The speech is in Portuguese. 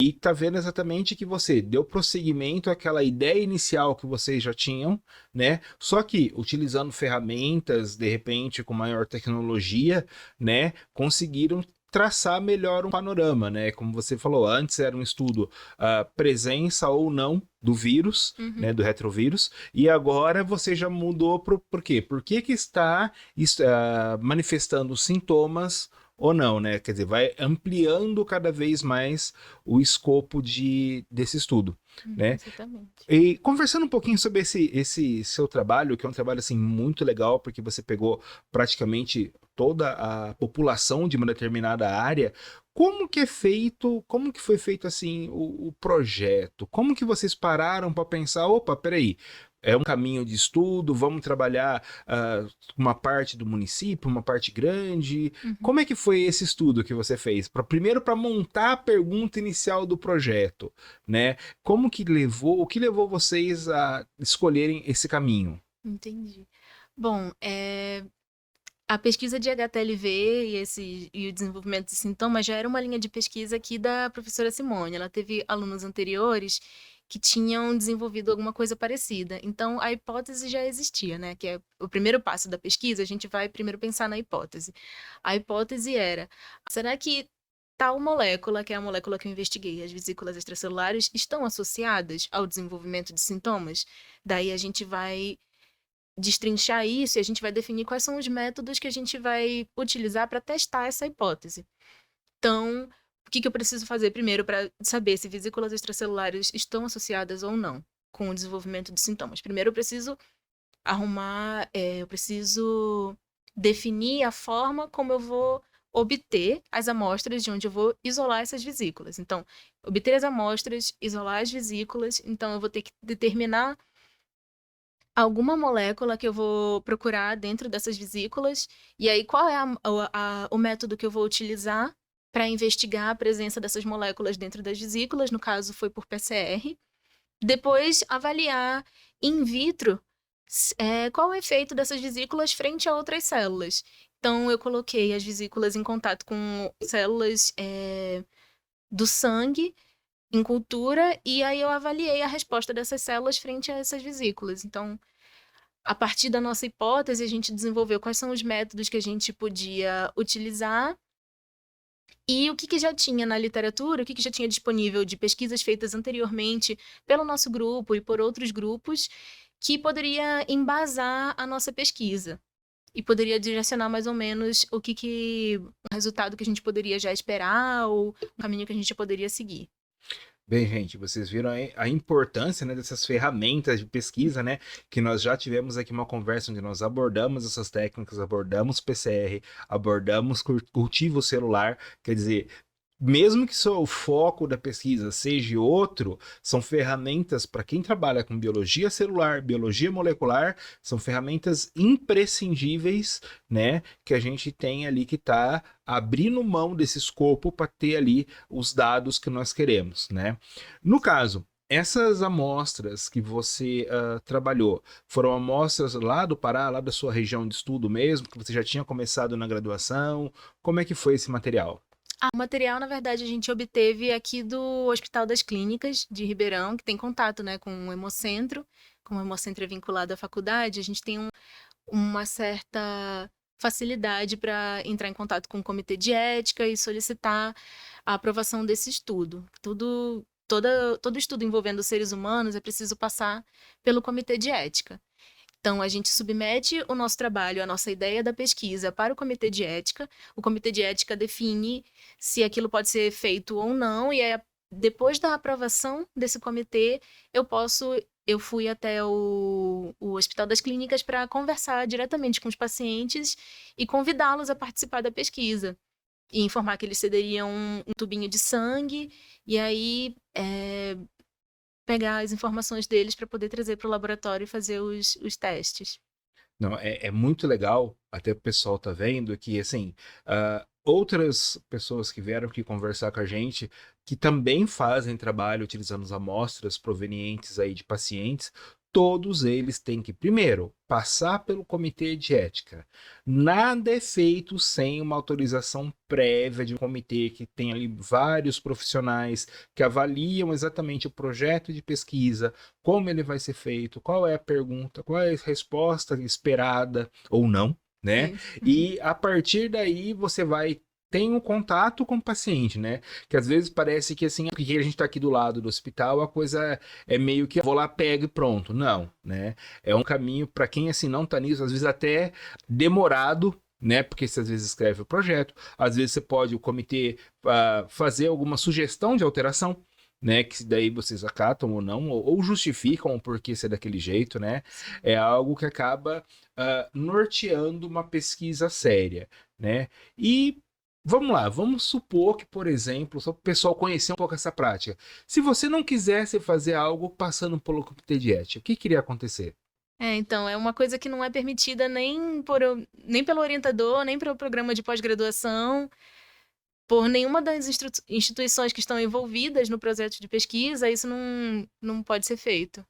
E tá vendo exatamente que você deu prosseguimento àquela ideia inicial que vocês já tinham, né? Só que utilizando ferramentas, de repente, com maior tecnologia, né? Conseguiram traçar melhor um panorama, né? Como você falou, antes era um estudo presença ou não do vírus, né, Uhum. do retrovírus, e agora você já mudou por quê? Por que que está manifestando sintomas ou não, né? Quer dizer, vai ampliando cada vez mais o escopo desse estudo, né? Exatamente. E conversando um pouquinho sobre esse seu trabalho, que é um trabalho assim muito legal, porque você pegou praticamente toda a população de uma determinada área. Como que foi feito assim o projeto? Como que vocês pararam para pensar, opa, peraí, é um caminho de estudo, vamos trabalhar uma parte do município, uma parte grande. Uhum. Como é que foi esse estudo que você fez? Primeiro para montar a pergunta inicial do projeto, né? O que levou vocês a escolherem esse caminho? Entendi. Bom, a pesquisa de HTLV e o desenvolvimento de sintomas já era uma linha de pesquisa aqui da professora Simone. Ela teve alunos anteriores que tinham desenvolvido alguma coisa parecida. Então, a hipótese já existia, né? Que é o primeiro passo da pesquisa, a gente vai primeiro pensar na hipótese. A hipótese era, será que tal molécula, que é a molécula que eu investiguei, as vesículas extracelulares, estão associadas ao desenvolvimento de sintomas? Daí a gente vai destrinchar isso e a gente vai definir quais são os métodos que a gente vai utilizar para testar essa hipótese. Então, o que eu preciso fazer primeiro para saber se vesículas extracelulares estão associadas ou não com o desenvolvimento de sintomas? Primeiro, eu preciso eu preciso definir a forma como eu vou obter as amostras de onde eu vou isolar essas vesículas. Então, obter as amostras, isolar as vesículas, então eu vou ter que determinar alguma molécula que eu vou procurar dentro dessas vesículas, e aí qual é o método que eu vou utilizar para investigar a presença dessas moléculas dentro das vesículas, no caso foi por PCR. Depois, avaliar in vitro qual é o efeito dessas vesículas frente a outras células. Então, eu coloquei as vesículas em contato com células do sangue em cultura, e aí eu avaliei a resposta dessas células frente a essas vesículas. Então, a partir da nossa hipótese, a gente desenvolveu quais são os métodos que a gente podia utilizar e o que já tinha na literatura, o que já tinha disponível de pesquisas feitas anteriormente pelo nosso grupo e por outros grupos, que poderia embasar a nossa pesquisa. E poderia direcionar mais ou menos o resultado que a gente poderia já esperar ou o caminho que a gente poderia seguir. Bem, gente, vocês viram aí a importância, né, dessas ferramentas de pesquisa, né, que nós já tivemos aqui uma conversa onde nós abordamos essas técnicas, abordamos PCR, abordamos cultivo celular, quer dizer, mesmo que só o foco da pesquisa seja outro, são ferramentas para quem trabalha com biologia celular, biologia molecular, são ferramentas imprescindíveis, né, que a gente tem ali que tá abrindo mão desse escopo para ter ali os dados que nós queremos, né? No caso, essas amostras que você trabalhou, foram amostras lá do Pará, lá da sua região de estudo mesmo, que você já tinha começado na graduação? Como é que foi esse material? O material, na verdade, a gente obteve aqui do Hospital das Clínicas de Ribeirão, que tem contato, né, com o Hemocentro. Como o Hemocentro é vinculado à faculdade, a gente tem uma certa facilidade para entrar em contato com o comitê de ética e solicitar a aprovação desse estudo. Todo estudo envolvendo seres humanos é preciso passar pelo comitê de ética. Então, a gente submete o nosso trabalho, a nossa ideia da pesquisa para o comitê de ética. O comitê de ética define se aquilo pode ser feito ou não, e aí, depois da aprovação desse comitê, eu fui até o Hospital das Clínicas para conversar diretamente com os pacientes e convidá-los a participar da pesquisa. E informar que eles cederiam um tubinho de sangue, e aí pegar as informações deles para poder trazer para o laboratório e fazer os testes. Não, é muito legal, até o pessoal tá vendo que, assim, outras pessoas que vieram aqui conversar com a gente, que também fazem trabalho utilizando as amostras provenientes aí de pacientes, todos eles têm que, primeiro, passar pelo comitê de ética. Nada é feito sem uma autorização prévia de um comitê que tem ali vários profissionais que avaliam exatamente o projeto de pesquisa, como ele vai ser feito, qual é a pergunta, qual é a resposta esperada ou não, né? Isso. E a partir daí você vai tem um contato com o paciente, né? Que às vezes parece que assim, porque a gente tá aqui do lado do hospital, a coisa é meio que vou lá, pego e pronto. Não, né? É um caminho para quem assim não tá nisso, às vezes até demorado, né? Porque você às vezes escreve o projeto, às vezes você pode o comitê fazer alguma sugestão de alteração, né, que daí vocês acatam ou não, ou justificam o porquê ser daquele jeito, né? É algo que acaba norteando uma pesquisa séria, né? E vamos lá, vamos supor que, por exemplo, só para o pessoal conhecer um pouco essa prática, se você não quisesse fazer algo passando pelo comitê de ética, o que queria acontecer? Então, é uma coisa que não é permitida nem pelo orientador, nem pelo programa de pós-graduação, por nenhuma das instituições que estão envolvidas no projeto de pesquisa, isso não pode ser feito.